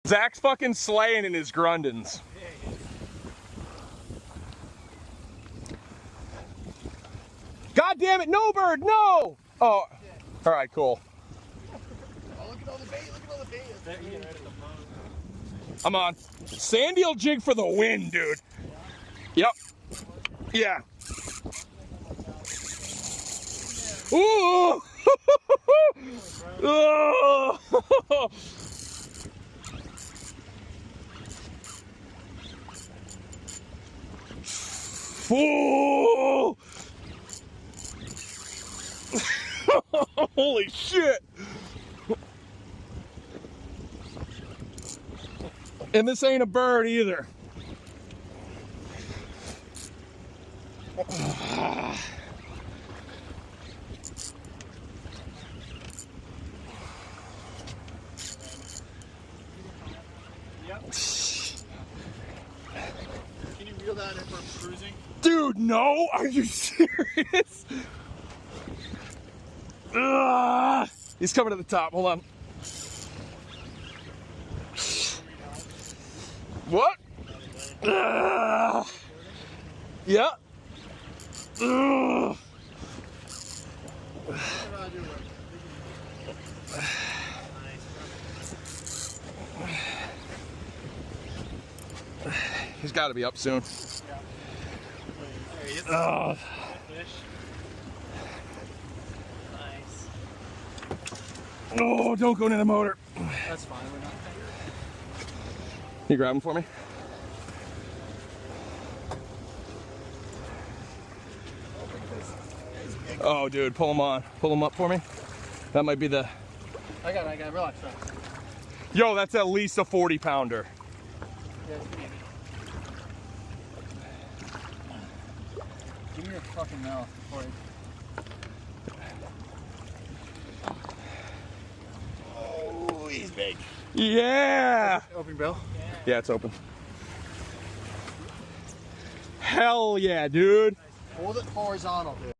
Zach's fucking slaying in his Grundens. God damn it, no bird, no! Oh, all right, cool. Oh, look at all the bait, look at all the bait. I'm on. Sandy'll jig for the win, dude. Yep. Yeah. Ooh! Oh! Ooh! Holy shit! And this ain't a bird either. Can you reel that in for cruising? Dude, no! Are you serious? Ugh. He's coming to the top. Hold on. What? Ugh. Yeah. Ugh. He's got to be up soon. Nice. No, don't go into the motor. That's fine. We're not. You grab him for me? Oh, dude, pull him on. Pull him up for me. That might be the... I got it. Relax. Yo, that's at least a 40-pounder. Yeah, give me your fucking mouth before I... Oh, he's big. Yeah! Open bill. Yeah, it's open. Hell yeah, dude. Hold it horizontal, dude.